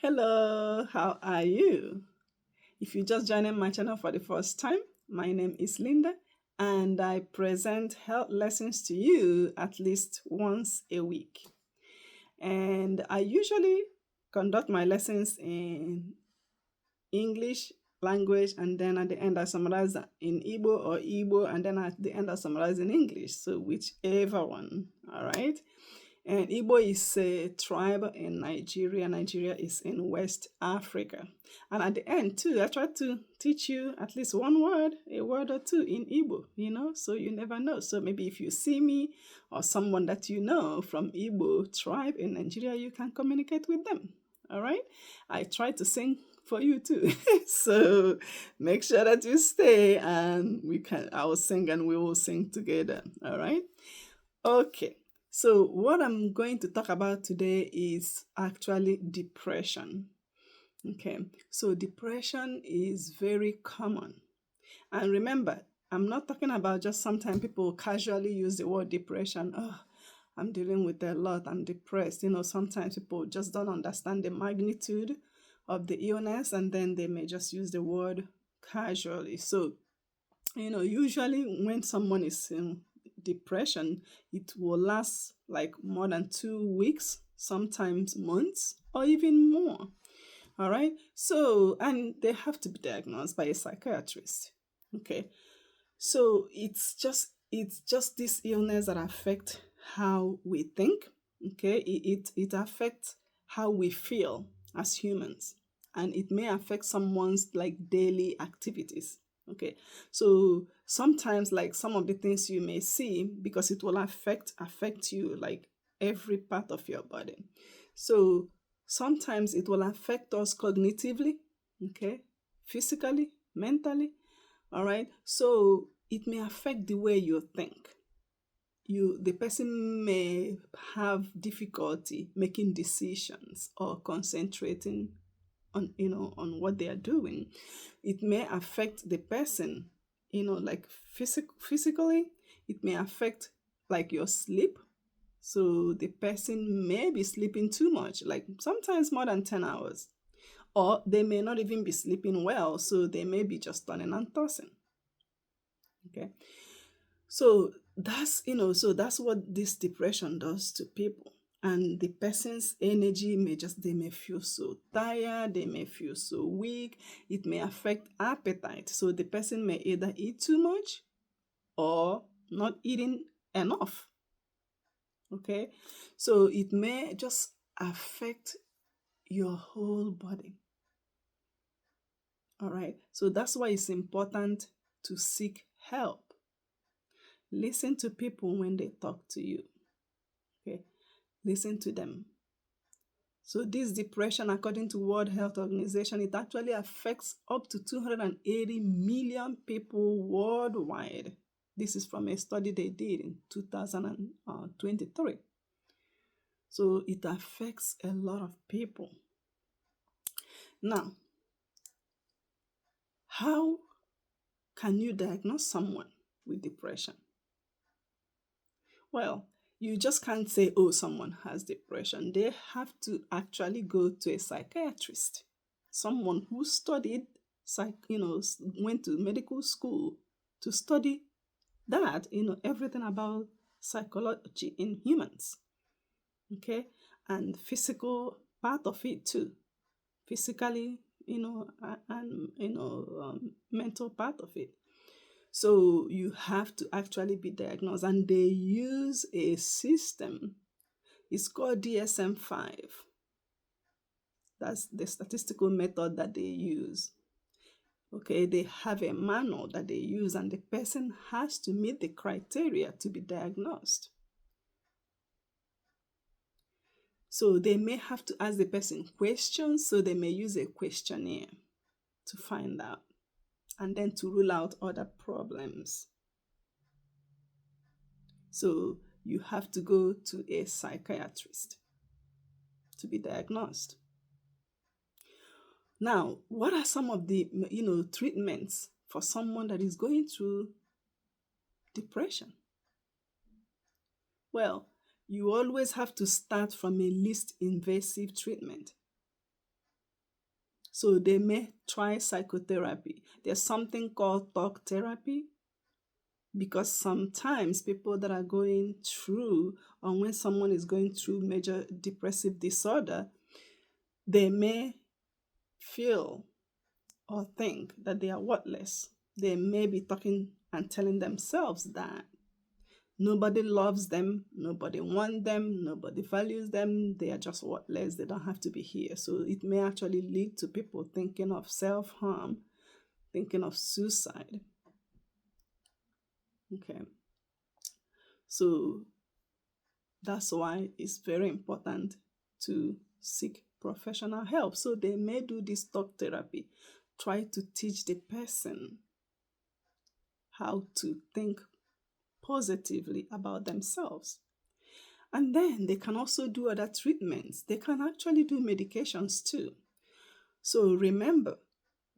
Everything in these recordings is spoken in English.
Hello, how are you? If you're just joining my channel for the first time, my name is Linda and I present health lessons to you at least once a week. And I usually conduct my lessons in English language, and then at the end I summarize that in Igbo or Igbo, and then at the end I summarize in English. So whichever one, all right? And Igbo is a tribe in Nigeria. Nigeria is in West Africa. And at the end, too, I try to teach you at least one word, a word or two in Igbo, so you never know. So maybe if you see me or someone that you know from Igbo tribe in Nigeria, you can communicate with them. All right? I try to sing for you too. So make sure that you stay and I will sing and we will sing together. All right? Okay. So what I'm going to talk about today is actually depression. Okay, so depression is very common. And remember, I'm not talking about just sometimes people casually use the word depression. Oh, I'm dealing with a lot, I'm depressed. Sometimes people just don't understand the magnitude of the illness and then they may just use the word casually. So, usually when someone is in depression, it will last like more than 2 weeks, sometimes months, or even more. All right. So, and they have to be diagnosed by a psychiatrist. Okay. So it's just this illness that affect how we think. Okay. It affects how we feel as humans, and it may affect someone's like daily activities. Okay, so sometimes like some of the things you may see, because it will affect you like every part of your body. So sometimes it will affect us cognitively, okay, physically, mentally. All right, so it may affect the way you think. The person may have difficulty making decisions or concentrating on what they are doing. It may affect the person, like physically. It may affect like your sleep. So the person may be sleeping too much, like sometimes more than 10 hours, or they may not even be sleeping well, so they may be just turning and tossing. Okay, so that's what this depression does to people. And the person's energy they may feel so tired, they may feel so weak. It may affect appetite. So the person may either eat too much or not eating enough. Okay, so it may just affect your whole body. All right, so that's why it's important to seek help. Listen to people when they talk to you. Okay, listen to them. So this depression, according to World Health Organization, it actually affects up to 280 million people worldwide. This is from a study they did in 2023. So it affects a lot of people. Now, how can you diagnose someone with depression? Well, you just can't say, oh, someone has depression. They have to actually go to a psychiatrist, someone who studied, went to medical school to study that, everything about psychology in humans. Okay, and physical part of it too, physically, and mental part of it. So you have to actually be diagnosed, and they use a system. It's called DSM-5. That's the statistical method that they use. Okay, they have a manual that they use, and the person has to meet the criteria to be diagnosed. So they may have to ask the person questions, so they may use a questionnaire to find out, and then to rule out other problems. So you have to go to a psychiatrist to be diagnosed. Now, what are some of the treatments for someone that is going through depression? Well, you always have to start from a least invasive treatment. So they may try psychotherapy. There's something called talk therapy, because sometimes people that are going through, or when someone is going through major depressive disorder, they may feel or think that they are worthless. They may be talking and telling themselves that nobody loves them, nobody wants them, nobody values them, they are just worthless, they don't have to be here. So it may actually lead to people thinking of self-harm, thinking of suicide. Okay. So that's why it's very important to seek professional help. So they may do this talk therapy, try to teach the person how to think positively about themselves. And then they can also do other treatments. They can actually do medications too. So remember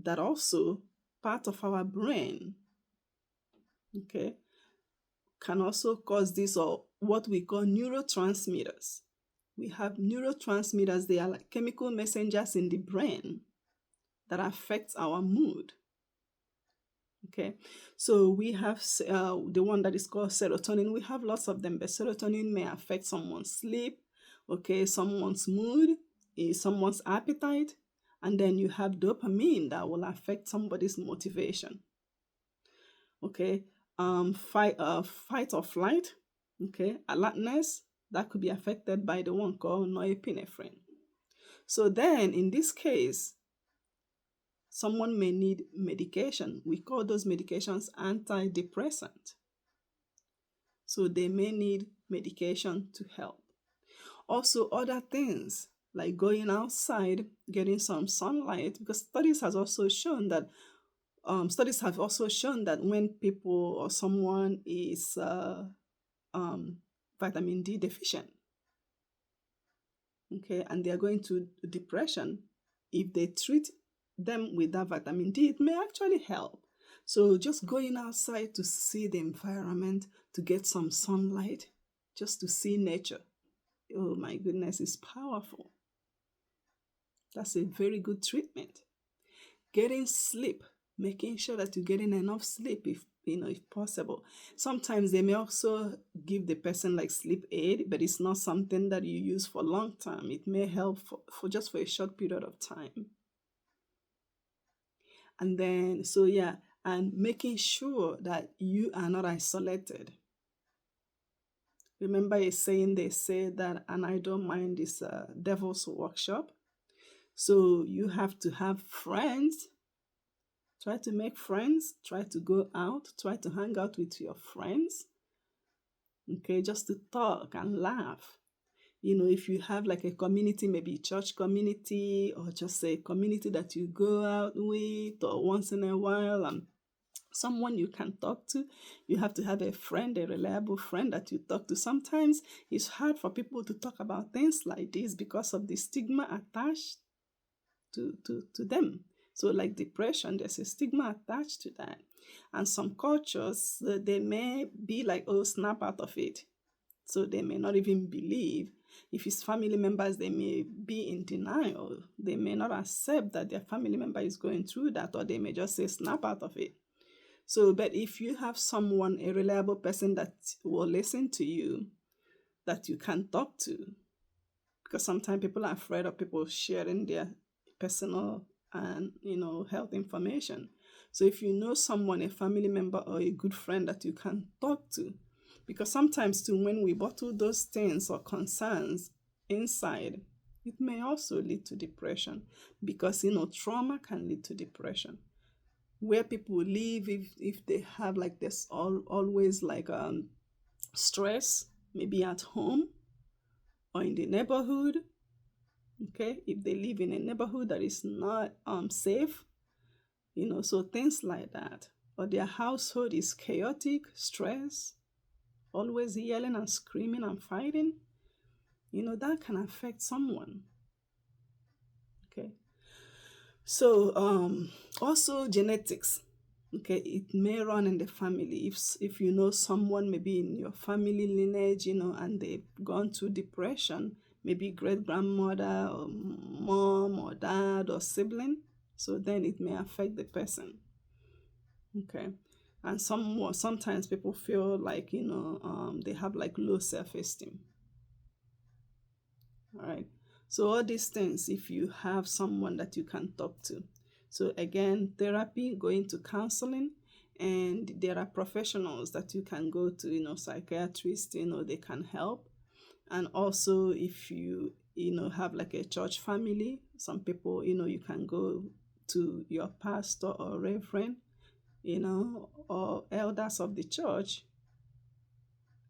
that also part of our brain, okay, can also cause this, or what we call neurotransmitters. We have neurotransmitters. They are like chemical messengers in the brain that affect our mood. Okay, so we have the one that is called serotonin. We have lots of them, but serotonin may affect someone's sleep, okay, someone's mood, someone's appetite, and then you have dopamine that will affect somebody's motivation. Okay, fight or flight, okay, alertness, that could be affected by the one called norepinephrine. So then in this case, someone may need medication. We call those medications antidepressant. So they may need medication to help. Also other things like going outside, getting some sunlight, because studies have also shown that when people or someone is vitamin D deficient, okay, and they are going through depression, if they treat them with that vitamin D, it may actually help. So just going outside to see the environment, to get some sunlight, just to see nature, oh my goodness, it's powerful. That's a very good treatment. Getting sleep, making sure that you're getting enough sleep if possible. Sometimes they may also give the person like sleep aid, but it's not something that you use for a long time. It may help for just for a short period of time. And then, so yeah, and making sure that you are not isolated. Remember a saying, they say that an idle mind is a devil's workshop. So you have to have friends. Try to make friends. Try to go out. Try to hang out with your friends. Okay, just to talk and laugh. If you have like a community, maybe church community, or just a community that you go out with, or once in a while, and someone you can talk to. You have to have a friend, a reliable friend that you talk to. Sometimes it's hard for people to talk about things like this because of the stigma attached to them. So like depression, there's a stigma attached to that. And some cultures, they may be like, oh, snap out of it. So they may not even believe. If it's family members, they may be in denial. They may not accept that their family member is going through that, or they may just say, snap out of it. So, but if you have someone, a reliable person that will listen to you, that you can talk to, because sometimes people are afraid of people sharing their personal and, health information. So if you know someone, a family member or a good friend that you can talk to, because sometimes too, when we bottle those things or concerns inside, it may also lead to depression, because, trauma can lead to depression. Where people live, if they have like this always like stress, maybe at home or in the neighborhood, okay, if they live in a neighborhood that is not safe, so things like that, or their household is chaotic, stress, always yelling and screaming and fighting, that can affect someone. Okay, so also genetics. Okay, it may run in the family. If you know someone maybe in your family lineage, and they've gone through depression, maybe great-grandmother or mom or dad or sibling. So then it may affect the person. Okay. And sometimes people feel like, they have like low self-esteem. All right. So all these things, if you have someone that you can talk to. So again, therapy, going to counseling, and there are professionals that you can go to, psychiatrists, they can help. And also if you, have like a church family, some people, you can go to your pastor or reverend, or elders of the church,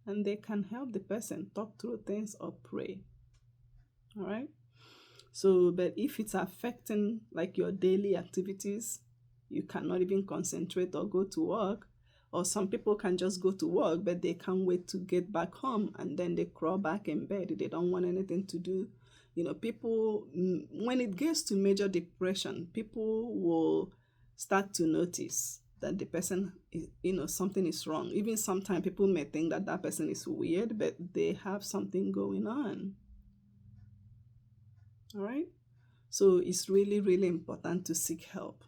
and they can help the person talk through things or pray. All right. So, but if it's affecting like your daily activities, you cannot even concentrate or go to work, or some people can just go to work, but they can't wait to get back home, and then they crawl back in bed. They don't want anything to do. People, when it gets to major depression, people will start to notice that the person is, something is wrong. Even sometimes people may think that that person is weird, but they have something going on. All right. So it's really, really important to seek help.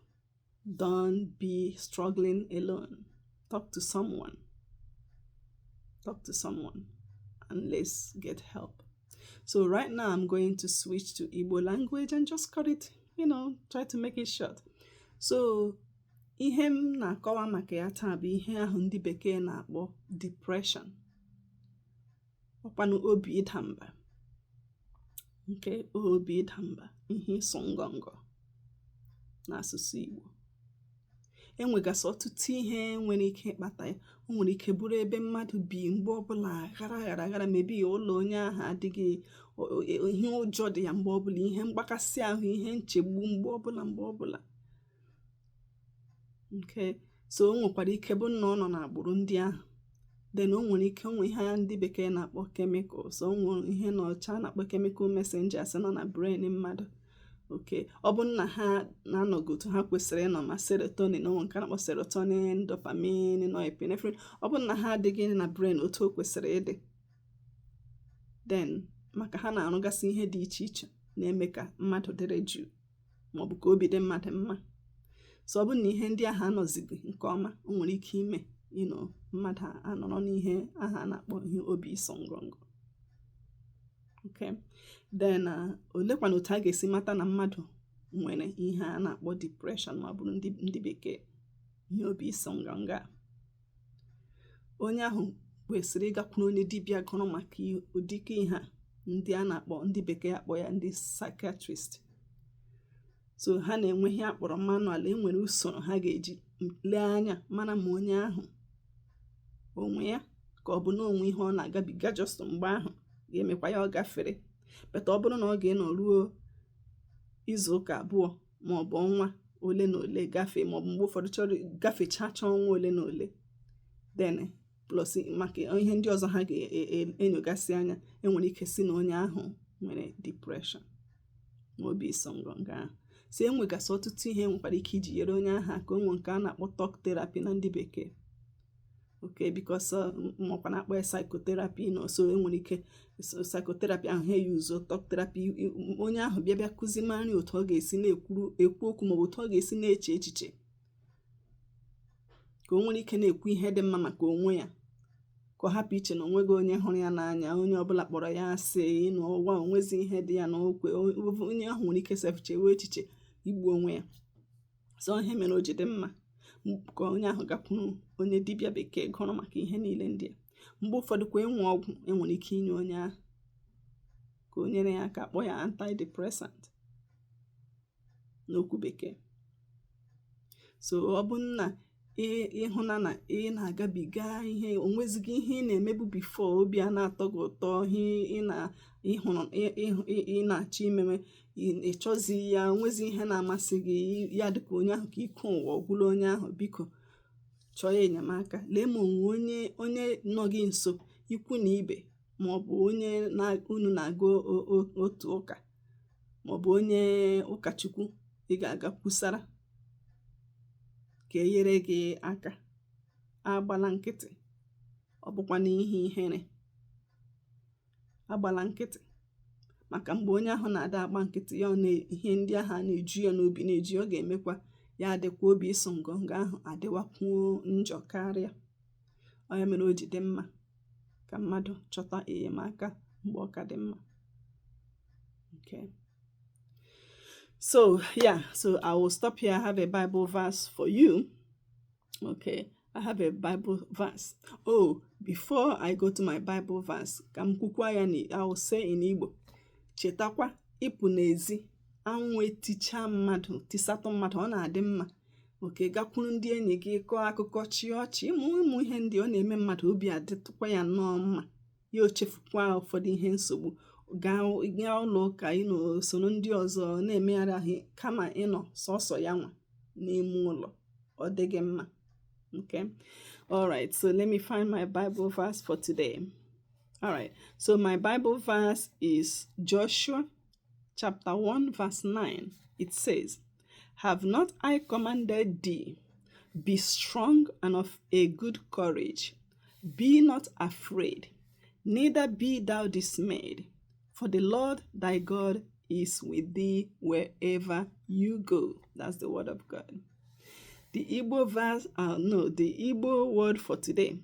Don't be struggling alone. Talk to someone. Talk to someone and let's get help. So right now I'm going to switch to Igbo language and just cut it, try to make it short. So ihe m na-akọwa maka ya taa bụ ihe ahụ ndị bekee na-akpọ depression. Ọkwanụ obi ịda mba. Nke obi ịda mba, ihe ịsọ ngọngọ n'asụsụ Igbo. Enwegasị ọtụtụ ihe nwere ike ịkpata ya. O nwere ike bụrụ ebe mmadụ bi mgbe ọbụla aghara mebi ụlọ onye ahụ adịghị, ihe ụjọ dị ya mgbe ọbụla, ihe mgbakasị ahụ, ihe nchegbu mgbe ọbụla. Okay. So o nwekwara ike bụ na ọ nọ n'agbụrụ ndị ahụ. Then o nwere ike onwe ihe ndị bekee na-akpọ chemicals. O nwere ihe n'ọcha na-akpọ chemical messengers nọ na brain mmadụ. Okay. Ọ bụ na ha na-anọgotu ha kwesịrị ịnọ, ma serotonin, onwe nke na-akpọ serotonin, dopamine, norepinephrine. Ọ bụ na ha adịghị na brain otu o kwesịrị ịdị. Then maka ha na-arụgasị ihe dị iche iche na-eme ka mmadụ dịrị jụụ, maọbụ ka obi dị mmadụ mma. So ọ bụ na ihe ndị ahụ anọzighị nke ọma, o nwere ike ime mmadụ anọrọ n'ihe ahụ a na-akpọ ihe obi ịsọ ngọngọ. Okay. Then olekwana otu a ga-esi mata na mmadụ nwere ihe a na-akpọ depression, ma bụrụ ndị bekee ihe obi ịsọ ngọngọ a. Onye ahụ kwesịrị ịgakwuru onye dibịa gụrụ maka ụdịka ihe a, ndị a na-akpọ, ndị bekee akpọ ya ndị psychiatrist. So ha na-enwe ihe akpọrọ manual, enwere usoro ha ga-eji lee anya mana ma onye ahụ onwe ya ka ọ bụ na onwe ihe ọ na-agabiga just mgbe ahụ ga-emekwa ya ọ gafere. Beta ọ bụrụ na ọ ga-enọ ruo izu ụka abụọ maọbụ ọnwa ole na ole gafee, maọbụ mgbe ụfọdụ chọrọ gafechacha ọnwa ole na ole, then plus maka ihe ndị ọzọ ha ga-enyogasị anya, enwere ike si na onye ahụ nwere depression, obi ịsọ ngọngọ ahụ. So enwegasị ọtụtụ ihe nwekwara ike iji nyere onye ahụ aka. Onwe nke a na-akpọ talk therapy na ndị bekee. Okay, because makwa na-akpọ ya psychotherapy, so enwere ike psychotherapy ahụ ha yuzo talk therapy. Onye ahụ bịa kụzi mara otu ọ ga-esi ekwu okwu, maọbụ otu ọ ga-esi na-eche echiche, ka o nwere ike na-ekwu ihe dị mma maka onwe ya, ka ọ hapụ iche na onweghị onye hụrụ ya n'anya, onye ọbụla kpọrọ ya asị n'ụwa, onwezi ihe dị ya n'okwe. Onye ahụ nwere ike chewe echiche igbu onwe ya. So ihe mere o ji dị mma ka onye ahụ gakwuru onye dibịa bekee gụrụ maka ihe niile ndị a. Mgbe ụfọdụ kwa enwe ọgwụ enwere ike inye onye ahụ ka o nyere ya aka, akpọ ya antidepressant n'okwu bekee. So ọ bụ na ịhụna na ị na-agabiga ihe, onwezighị ihe ị na-emebu before, obi a na-atọ gị ụtọ, ị na-achọ imeme, ịchọzi ya, onwezi ihe na-amasị gị, ya dịka onye ahụ ka ike ụwa ọgwụla onye ahụ, biko chọọ ya enyemaka. Lee ma onye nọ gị nso, ikwu na ibe, maọbụ onye unu na-agụ otu ụka, maọbụ onye ụkọchukwu ị ga-aga kwusara ka e nyere gị aka. Agbala nkịtị, ọ bụkwa n'ihe ihere. Agbala nkịtị. maka mgbe onye ahụ na-ada agba nkịtị ya ihe ndị ahụ a na-eju ya n'obi na-eji, ọ ga-emekwa ya adịkwa obi ịsụ ngọngọ ahụ adịwakwuo njọ karịa. Ọ ya mere o ji dị mma ka mmadụ chọta enyemaka mgbe ọ ka dị mma. Okay. So I will stop here. I have a Bible verse for you. Okay, I have a Bible verse. Oh, before I go to my Bible verse, ka m kwukwa ya I will say in Igbo. Chetakwa ịpụ n'ezi anwụ eticha mmadụ, tisatụ mmadụ, ọ na-adị mma. Okay, gakwuru ndị enyi gị kọọ akụkọ chịa ọchị, ịmụ ihe ndị ọ na-eme mmadụ obi adịtụkwa ya nnọọ mma. Ya ochefukwa ụfọdụ ihe nsogbu, gaa ụlọ ụka soro ndị ọzọ na-emegharị ahụ kama ịnọ sọsọ ya nwa n'ime ụlọ. Ọ dịghị mma. Okay, all right, so let me find my Bible verse for today. All right, so my Bible verse is Joshua chapter 1 verse 9. It says, "Have not I commanded thee? Be strong and of a good courage. Be not afraid, neither be thou dismayed. For the Lord thy God is with thee wherever you go." That's the word of God. The Igbo Igbo word for today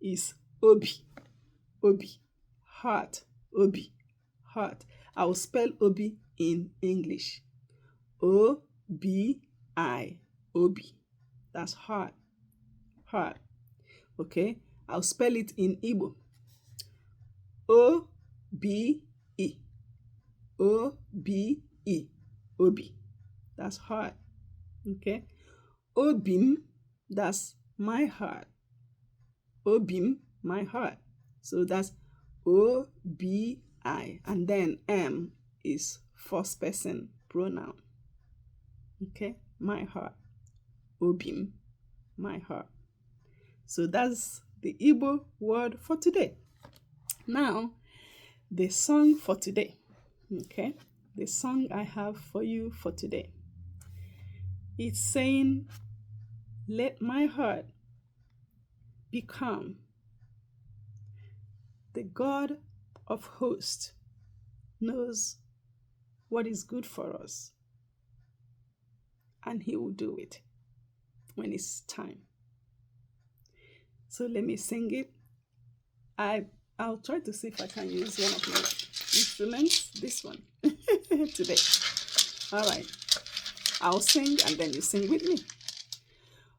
is obi. Obi, heart. Obi, heart. I will spell obi in English. O-B-I, obi. That's heart. Heart. Okay, I'll spell it in Igbo. O-B-E. O-B-E. Obi. That's heart. Okay. Obim, that's my heart. Obim, my heart. So that's O-B-I. And then M is first person pronoun. Okay, my heart. Obim, my heart. So that's the Igbo word for today. Now, the song for today. Okay, the song I have for you for today. It's saying, "Let my heart be calm. The God of hosts knows what is good for us, and he will do it when it's time." So let me sing it. I'll try to see if I can use one of my instruments, this one, today. All right. I'll sing and then you sing with me.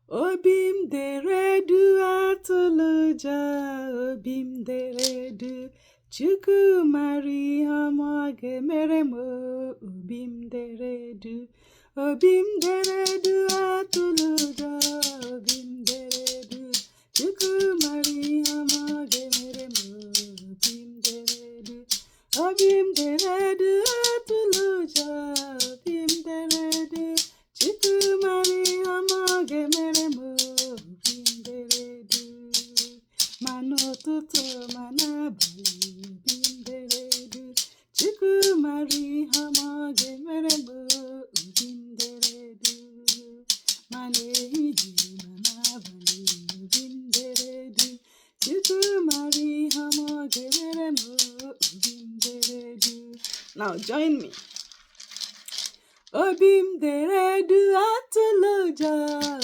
Obim deredu atuluja, obim deredu, Chukwu mari hamage meremo, obim deredu atuluja, obim deredu, Chukwu mari hamage meremo, obim deredu atuluja, obim deredu, Chukwu mari hamage meremo, obim deredu, mana ụtụtụ mana abalị, obim deredu, Chukwu mari hamage meremo, obim deredu, mana ehihie mana abalị, obim deredu, Chukwu mari hamage meremo, obim deredu. Now join me. Obim deredu atuluja,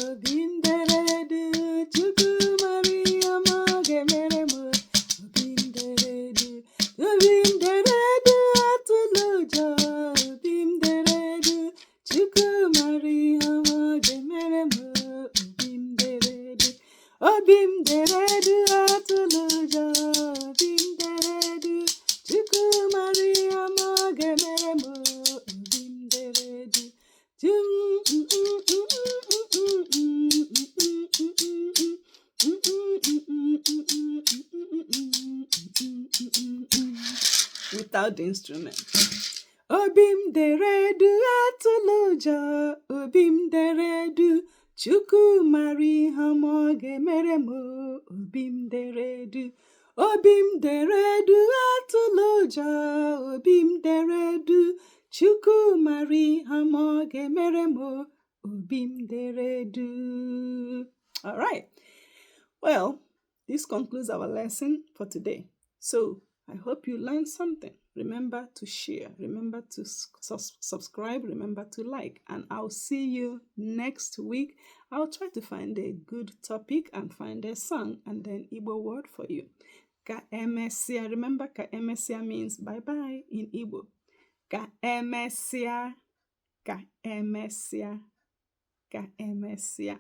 obim deredu, Chukwu mari hamage meremo, obim deredu, obim deredu atuluja, obim deredu, Chukwu mari hamage meremo, obim deredu, obim deredu atuluja, obim deredu, Chukwu mari hamage meremo, obim deredu. Without the instrument. Obim deredu atuluja, obim deredu, Chukwu mari hamage meremo, obim deredu, obim deredu atuluja, obim deredu, Chukwu mari hamage meremo, obim deredu. All right. Well, this concludes our lesson for today. So I hope you learned something. Remember to share, remember to subscribe, remember to like, and I'll see you next week. I'll try to find a good topic and find a song and then Igbo word for you. Ka emesia. Remember, ka emesia means bye-bye in Igbo. Ka emesia. Ka emesia. Ka emesia.